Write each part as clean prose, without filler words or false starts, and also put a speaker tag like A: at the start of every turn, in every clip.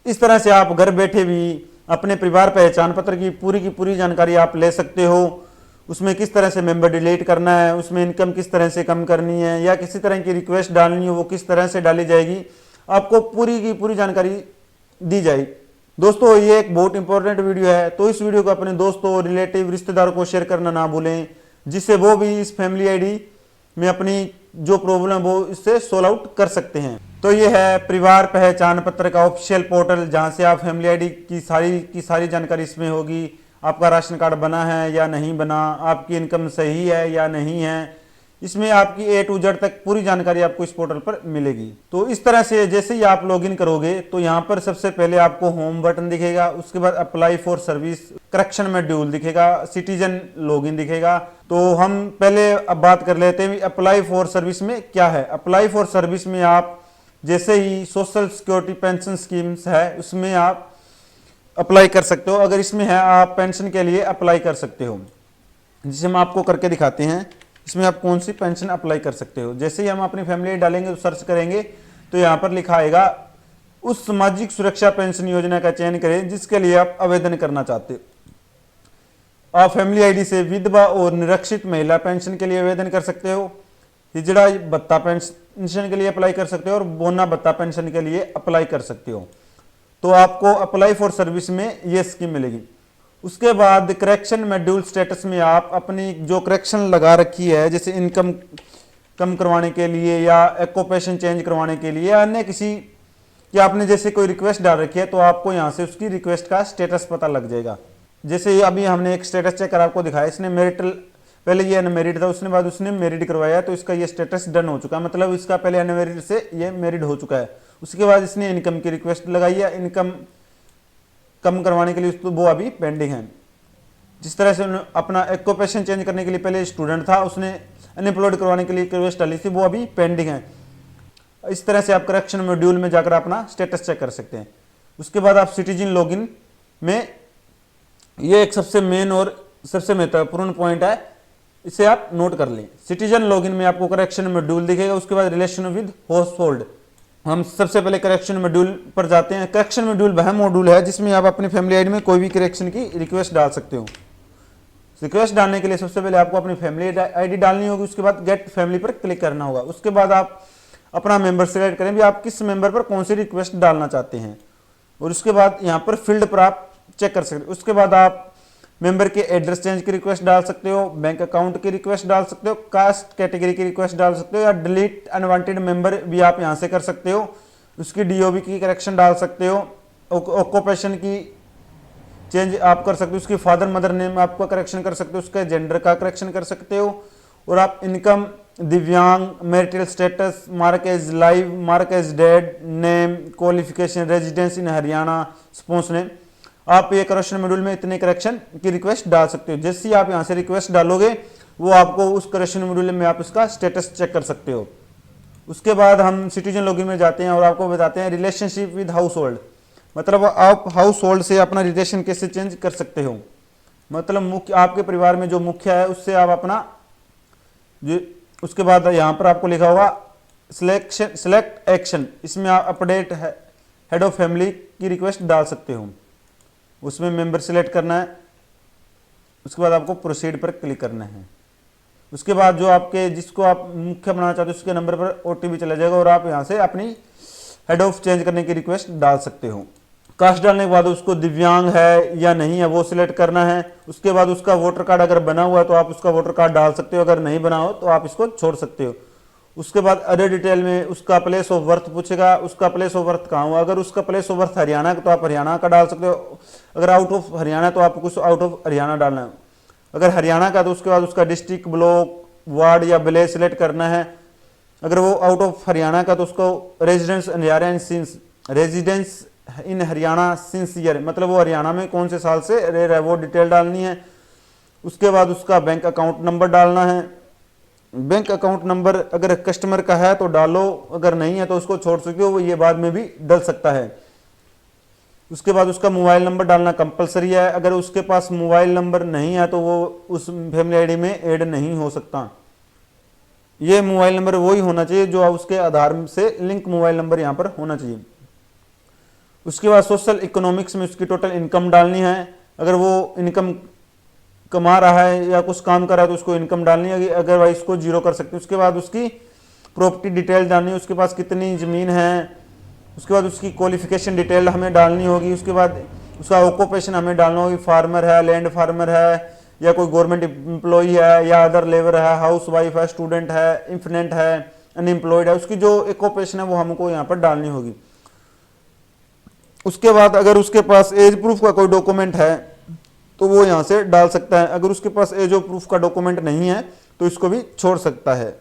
A: इस तरह से आप घर बैठे भी अपने परिवार पहचान पत्र की पूरी जानकारी आप ले सकते हो। उसमें किस तरह से मेंबर डिलीट करना है, उसमें इनकम किस तरह से कम करनी है, या किसी तरह की रिक्वेस्ट डालनी हो वो किस तरह से डाली जाएगी, आपको पूरी की पूरी जानकारी दी जाएगी। दोस्तों ये एक बहुत इंपॉर्टेंट वीडियो है, तो इस वीडियो को अपने दोस्तों, रिलेटिव, रिश्तेदारों को शेयर करना ना भूलें, जिससे वो भी इस फैमिली आईडी में अपनी जो प्रॉब्लम वो इससे सोल्व आउट कर सकते हैं। तो ये है परिवार पहचान पत्र का ऑफिशियल पोर्टल, जहां से आप फैमिली आईडी की सारी जानकारी इसमें होगी। आपका राशन कार्ड बना है या नहीं बना, आपकी इनकम सही है या नहीं है, इसमें आपकी A to Z तक पूरी जानकारी आपको इस पोर्टल पर मिलेगी। तो इस तरह से जैसे ही आप लॉगिन करोगे तो यहाँ पर सबसे पहले आपको होम बटन दिखेगा, उसके बाद apply for service correction module दिखेगा, सिटीजन लॉगिन दिखेगा। तो हम पहले अब बात कर लेते हैं अप्लाई फॉर सर्विस में क्या है। अप्लाई फॉर सर्विस में आप जैसे ही सोशल सिक्योरिटी पेंशन स्कीम्स है उसमें आप अप्लाई कर सकते हो। अगर इसमें है आप पेंशन के लिए अप्लाई कर सकते हो, जिसे हम आपको करके दिखाते हैं। इसमें आप कौन सी पेंशन अप्लाई कर सकते हो। जैसे ही हम अपनी फैमिली डालेंगे तो सर्च करेंगे तो यहाँ पर लिखा आएगा उस सामाजिक सुरक्षा पेंशन योजना का चयन करें जिसके लिए आप आवेदन करना चाहते हो। आप फैमिली आईडी से विधवा और निरक्षित महिला पेंशन के लिए आवेदन कर सकते हो, हिजड़ा भत्ता पेंशन के लिए अप्लाई कर सकते हो और बोना भत्ता पेंशन के लिए अप्लाई कर सकते हो। तो आपको अप्लाई फॉर सर्विस में ये स्कीम मिलेगी। उसके बाद करेक्शन मॉड्यूल स्टेटस में आप अपनी जो करेक्शन लगा रखी है, जैसे इनकम कम करवाने के लिए या ऑक्यूपेशन चेंज करवाने के लिए या अन्य किसी या आपने जैसे कोई रिक्वेस्ट डाल रखी है, तो आपको यहाँ से उसकी रिक्वेस्ट का स्टेटस पता लग जाएगा। जैसे अभी हमने एक स्टेटस चेक कर आपको दिखाया, इसने मैरिटल पहले ये अनमेरिड था, उसने बाद उसने मैरिड करवाया तो इसका ये स्टेटस डन हो चुका है, मतलब इसका पहले अनमेरिड से ये मैरिड हो चुका है। उसके बाद इसने इनकम की रिक्वेस्ट लगाई है, इनकम कम करवाने के लिए उसको वो अभी पेंडिंग है। जिस तरह से अपना ऑक्यूपेशन चेंज करने के लिए पहले स्टूडेंट था, उसने अनएम्प्लॉयड करवाने के लिए रिक्वेस्ट डाली थी, वो अभी पेंडिंग है। इस तरह से आप करेक्शन मॉड्यूल में जाकर अपना स्टेटस चेक कर सकते हैं। उसके बाद आप सिटीजन लॉगिन में, ये एक सबसे मेन और सबसे महत्वपूर्ण पॉइंट है, इसे आप नोट कर लें। सिटीजन लॉगिन में आपको करेक्शन मॉड्यूल दिखेगा, उसके बाद रिलेशन विद हाउस होल्ड। हम सबसे पहले करेक्शन मॉड्यूल पर जाते हैं। करेक्शन मॉड्यूल वह मॉड्यूल है जिसमें आप अपनी फैमिली आईडी में कोई भी करेक्शन की रिक्वेस्ट डाल सकते हो। रिक्वेस्ट डालने के लिए सबसे पहले आपको अपनी फैमिली आईडी डालनी होगी, उसके बाद गेट फैमिली पर क्लिक करना होगा। उसके बाद आप अपना मेंबर सेलेक्ट करें भी आप किस मेंबर पर कौन सी रिक्वेस्ट डालना चाहते हैं, और उसके बाद यहाँ पर फील्ड पर आप चेक कर सकते हो। उसके बाद आप मेंबर के एड्रेस चेंज की रिक्वेस्ट डाल सकते हो, बैंक अकाउंट की रिक्वेस्ट डाल सकते हो, कास्ट कैटेगरी की रिक्वेस्ट डाल सकते हो, या डिलीट अनवांटेड मेंबर भी आप यहां से कर सकते हो। उसकी डीओबी की करेक्शन डाल सकते हो, ऑक्यूपेशन की चेंज आप कर सकते हो, उसकी फादर मदर नेम आपका करेक्शन कर सकते हो, उसके जेंडर का करेक्शन कर सकते हो, और आप इनकम, दिव्यांग, marital status, mark as live, mark as dead, name, qualification, residence in Haryana, spouse name, आप ये करेक्शन मॉड्यूल में इतने करेक्शन की रिक्वेस्ट डाल सकते हो। जैसे ही आप यहाँ से रिक्वेस्ट डालोगे वो आपको उस करेक्शन मॉड्यूल में आप इसका स्टेटस चेक कर सकते हो। उसके बाद हम सिटीजन लॉगिन में जाते हैं और आपको बताते हैं रिलेशनशिप विद हाउस होल्ड, मतलब आप हाउस होल्ड से अपना रिलेशन कैसे चेंज कर सकते हो। मतलब मुख्य आपके परिवार में जो मुख्य है उससे आप अपना जो, उसके बाद यहाँ पर आपको लिखा होगा सिलेक्ट एक्शन, इसमें आप अपडेट हेड ऑफ फैमिली की रिक्वेस्ट डाल सकते हो। उसमें मेंबर सेलेक्ट करना है, उसके बाद आपको प्रोसीड पर क्लिक करना है। उसके बाद जो आपके जिसको आप मुख्य बनाना चाहते हो उसके नंबर पर ओटीपी चला जाएगा और आप यहां से अपनी हेड ऑफ चेंज करने की रिक्वेस्ट डाल सकते हो। कास्ट डालने के बाद उसको दिव्यांग है या नहीं है वो सिलेक्ट करना है। उसके बाद उसका वोटर कार्ड अगर बना हुआ है तो आप उसका वोटर कार्ड डाल सकते हो, अगर नहीं बना हो तो आप इसको छोड़ सकते हो। उसके बाद अदर डिटेल में उसका प्लेस ऑफ बर्थ पूछेगा, उसका प्लेस ऑफ बर्थ कहाँ हुआ, अगर उसका प्लेस ऑफ बर्थ हरियाणा है तो आप हरियाणा का डाल सकते हो, अगर आउट ऑफ हरियाणा है तो आपको कुछ आउट ऑफ हरियाणा डालना है। अगर हरियाणा का तो उसके बाद उसका डिस्ट्रिक्ट, ब्लॉक, वार्ड या विलेज सिलेक्ट करना है। अगर वो आउट ऑफ हरियाणा का तो उसको residence in Haryana since year, मतलब वो हरियाणा में कौन से साल से रह रहा है वो डिटेल डालनी है। उसके बाद उसका बैंक अकाउंट नंबर डालना है। बैंक अकाउंट नंबर अगर कस्टमर का है तो डालो, अगर नहीं है तो उसको छोड़ सकते हो, वो ये बाद में भी डल सकता है। उसके बाद उसका मोबाइल नंबर डालना कंपलसरी है, अगर उसके पास मोबाइल नंबर नहीं है तो वो उस फैमिली आईडी में ऐड नहीं हो सकता। ये मोबाइल नंबर वही होना चाहिए जो उसके आधार से लिंक मोबाइल नंबर यहाँ पर होना चाहिए। उसके बाद सोशल इकोनॉमिक्स में उसकी टोटल इनकम डालनी है, अगर वो इनकम कमा रहा है या कुछ काम कर रहा है तो उसको इनकम डालनी है, अगर भाई इसको जीरो कर सकते हैं। उसके बाद उसकी प्रॉपर्टी डिटेल डालनी है, उसके पास कितनी ज़मीन है, उसके बाद उसकी क्वालिफिकेशन डिटेल हमें डालनी होगी, उसके बाद उसका ऑक्यूपेशन हमें डालना होगी, फार्मर है, लैंड फार्मर है, या कोई गवर्नमेंट एम्प्लॉई है, या अदर लेबर है, हाउस वाइफ है, स्टूडेंट है, इंफिनेंट है, अनएम्प्लॉयड है, उसकी जो ऑक्यूपेशन है वो हमको यहाँ पर डालनी होगी। उसके बाद अगर उसके पास एज प्रूफ का कोई डॉक्यूमेंट है तो वो यहाँ से डाल सकता है, अगर उसके पास एज ऑफ प्रूफ का डॉक्यूमेंट नहीं है तो इसको भी छोड़ सकता है।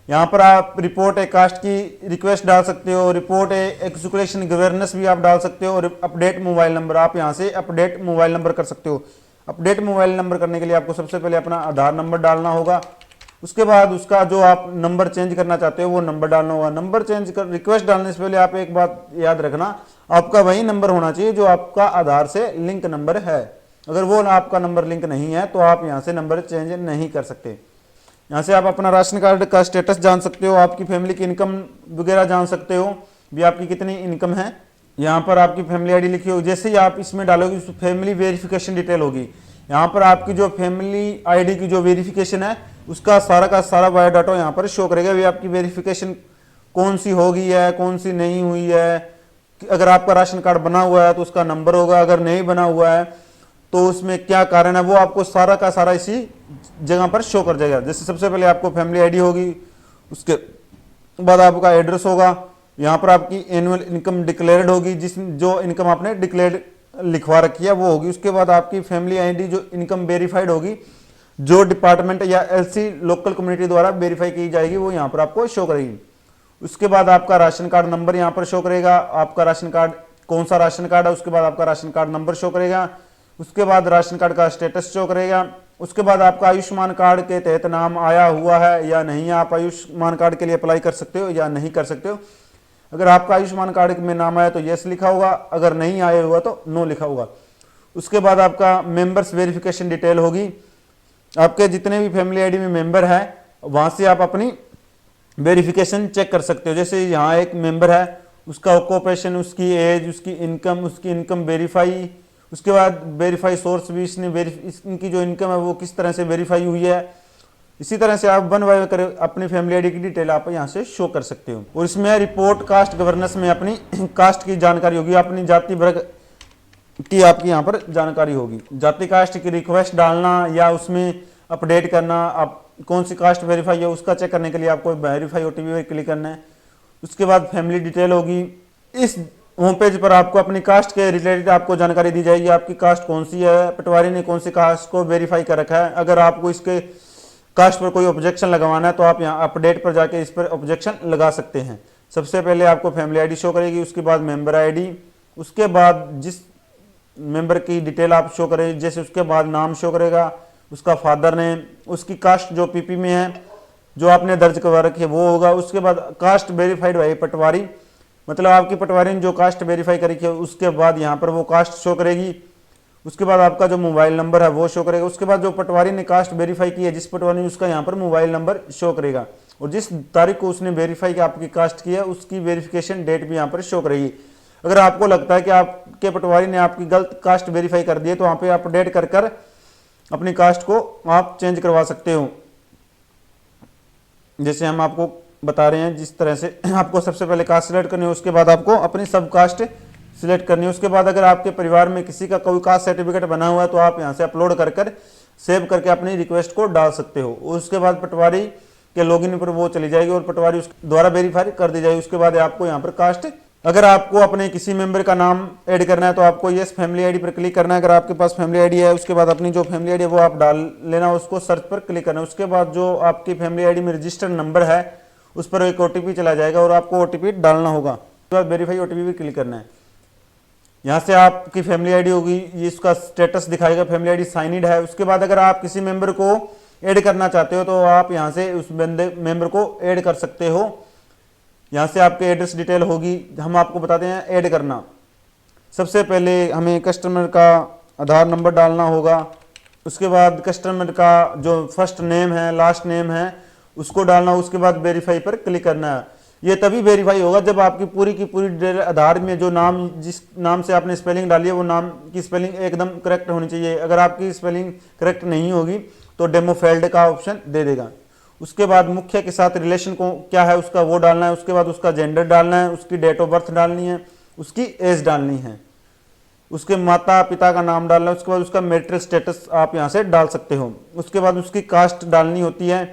A: यहाँ पर आप रिपोर्ट ए कास्ट की रिक्वेस्ट डाल सकते हो, रिपोर्ट ए एक्सुलेशन गवर्नेंस भी आप डाल सकते हो, और अपडेट मोबाइल नंबर, आप यहाँ से अपडेट मोबाइल नंबर कर सकते हो। अपडेट मोबाइल नंबर करने के लिए आपको सबसे पहले अपना आधार नंबर डालना होगा, उसके बाद उसका जो आप नंबर चेंज करना चाहते हो वो नंबर डालना होगा। नंबर चेंज कर रिक्वेस्ट डालने से पहले आप एक बात याद रखना, आपका वही नंबर होना चाहिए जो आपका आधार से लिंक नंबर है। अगर वो आपका नंबर लिंक नहीं है तो आप यहाँ से नंबर चेंज नहीं कर सकते। यहाँ से आप अपना राशन कार्ड का स्टेटस जान सकते हो, आपकी फैमिली की इनकम वगैरह जान सकते हो, भी आपकी कितनी इनकम है। यहाँ पर आपकी फैमिली आईडी लिखी होगी, जैसे ही आप इसमें डालोगे फैमिली वेरिफिकेशन डिटेल होगी। यहाँ पर आपकी जो फैमिली आईडी की जो वेरिफिकेशन है उसका का सारा बायोडाटा यहाँ पर शो करेगा, भी आपकी वेरिफिकेशन कौन सी होगी है, कौन सी नहीं हुई है। अगर आपका राशन कार्ड बना हुआ है तो उसका नंबर होगा, अगर नहीं बना हुआ है तो उसमें क्या कारण है, वो आपको सारा का सारा इसी जगह पर शो कर जाएगा। जैसे सबसे पहले आपको फैमिली आईडी होगी, उसके बाद आपका एड्रेस होगा, यहाँ पर आपकी एनुअल इनकम डिक्लेयर्ड होगी, जो इनकम आपने डिक्लेयर्ड लिखवा रखी है वो होगी। उसके बाद आपकी फैमिली आईडी जो इनकम वेरीफाइड होगी, जो डिपार्टमेंट या एलसी लोकल कम्युनिटी द्वारा वेरीफाई की जाएगी, वो यहाँ पर आपको शो करेगी। उसके बाद आपका राशन कार्ड नंबर यहाँ पर शो करेगा, आपका राशन कार्ड कौन सा राशन कार्ड है, उसके बाद आपका राशन कार्ड नंबर शो करेगा, उसके बाद राशन कार्ड का स्टेटस शो करेगा। उसके बाद आपका आयुष्मान कार्ड के तहत नाम आया हुआ है या नहीं, आप आयुष्मान कार्ड के लिए अप्लाई कर सकते हो या नहीं कर सकते हो। अगर आपका आयुष्मान कार्ड में नाम आया तो यस लिखा होगा, अगर नहीं आया हुआ तो नो लिखा होगा। उसके बाद आपका मेंबर्स वेरिफिकेशन डिटेल होगी, आपके जितने भी फैमिली आईडी में मेंबर है वहां से आप अपनी वेरिफिकेशन चेक कर सकते हो। जैसे यहाँ एक मेंबर है, उसका ऑक्यूपेशन, उसकी एज, उसकी इनकम वेरीफाई, उसके बाद वेरीफाई सोर्स भी इनकी जो इनकम है वो किस तरह से वेरीफाई हुई है। इसी तरह से आप वन बाय कर अपनी फैमिली आईडी की डिटेल आप यहाँ से शो कर सकते हो। और इसमें रिपोर्ट कास्ट गवर्नेंस में अपनी कास्ट की जानकारी होगी, अपनी जाति वर्ग की आपकी यहाँ पर जानकारी होगी। जाति कास्ट की रिक्वेस्ट डालना या उसमें अपडेट करना, आप कौन सी कास्ट वेरीफाई है उसका चेक करने के लिए आपको वेरीफाई ओटीपी पर क्लिक करना है। उसके बाद फैमिली डिटेल होगी, इस होम पेज पर आपको अपनी कास्ट के रिलेटेड आपको जानकारी दी जाएगी, आपकी कास्ट कौन सी है, पटवारी ने कौन सी कास्ट को वेरीफाई कर रखा है। अगर आपको इसके कास्ट पर कोई ऑब्जेक्शन लगवाना है तो आप यहाँ अपडेट पर जाके इस पर ऑब्जेक्शन लगा सकते हैं। सबसे पहले आपको फैमिली आईडी शो करेगी, उसके बाद मेंबर आईडी, उसके बाद जिस मेंबर की डिटेल आप शो करें, जैसे उसके बाद नाम शो करेगा, उसका फादर नेम, उसकी कास्ट जो पीपी में है जो आपने दर्ज करवा रखी है वो होगा। उसके बाद कास्ट वेरीफाइड भाई पटवारी, मतलब आपकी पटवारी ने जो कास्ट वेरीफाई करी है उसके बाद यहाँ पर वो कास्ट शो करेगी। उसके बाद आपका जो मोबाइल नंबर है वो शो करेगा। उसके बाद जो पटवारी ने कास्ट वेरीफाई की है, जिस पटवारी ने, उसका यहाँ पर मोबाइल नंबर शो करेगा, और जिस तारीख को उसने वेरीफाई की आपकी कास्ट की है उसकी वेरिफिकेशन डेट भी यहाँ पर शो करेगी। अगर आपको लगता है कि आपके पटवारी ने आपकी गलत कास्ट वेरीफाई कर दी है तो वहाँ पे अपडेट कर कर अपनी कास्ट को आप चेंज करवा सकते हो। जैसे हम आपको बता रहे हैं, जिस तरह से आपको सबसे पहले कास्ट सिलेक्ट करनी है, उसके बाद आपको अपनी सब कास्ट सिलेक्ट करनी है। उसके बाद अगर आपके परिवार में किसी का कोई कास्ट सर्टिफिकेट बना हुआ है तो आप यहाँ से अपलोड कर कर सेव करके अपनी रिक्वेस्ट को डाल सकते हो। उसके बाद पटवारी के लॉगिन पर वो चली जाएगी और पटवारी उसके द्वारा वेरीफाई कर दी जाएगी। उसके बाद आपको यहाँ पर कास्ट, अगर आपको अपने किसी मेंबर का नाम ऐड करना है तो आपको यस फैमिली आईडी पर क्लिक करना है। अगर आपके पास फैमिली आईडी है उसके बाद अपनी जो फैमिली आईडी है वो आप डाल लेना, उसको सर्च पर क्लिक करना है। उसके बाद जो आपकी फैमिली आईडी में रजिस्टर्ड नंबर है उस पर एक ओटीपी चला जाएगा और आपको ओटीपी डालना होगा। उसके बाद वेरीफाई ओटीपी पर क्लिक करना है। यहाँ से आपकी फैमिली आईडी होगी, ये इसका स्टेटस दिखाएगा, फैमिली आईडी साइनिड है। उसके बाद अगर आप किसी मेंबर को ऐड करना चाहते हो तो आप यहाँ से उस बंदे मेंबर को ऐड कर सकते हो। यहाँ से आपके एड्रेस डिटेल होगी, हम आपको बताते हैं ऐड करना। सबसे पहले हमें कस्टमर का आधार नंबर डालना होगा। उसके बाद कस्टमर का जो फर्स्ट नेम है, लास्ट नेम है, उसको डालना। उसके बाद वेरीफाई पर क्लिक करना है। ये तभी वेरीफाई होगा जब आपकी पूरी की पूरी डिटेल आधार में जो नाम, जिस नाम से आपने स्पेलिंग डाली है वो नाम की स्पेलिंग एकदम करेक्ट होनी चाहिए। अगर आपकी स्पेलिंग करेक्ट नहीं होगी तो डेमो फेल्ड का ऑप्शन दे देगा। उसके बाद मुख्य के साथ रिलेशन को क्या है उसका वो डालना है। उसके बाद उसका जेंडर डालना है, उसकी डेट ऑफ बर्थ डालनी है, उसकी एज डालनी है, उसके माता पिता का नाम डालना है। उसके बाद उसका मैरिटल स्टेटस आप यहाँ से डाल सकते हो। उसके बाद उसकी कास्ट डालनी होती है।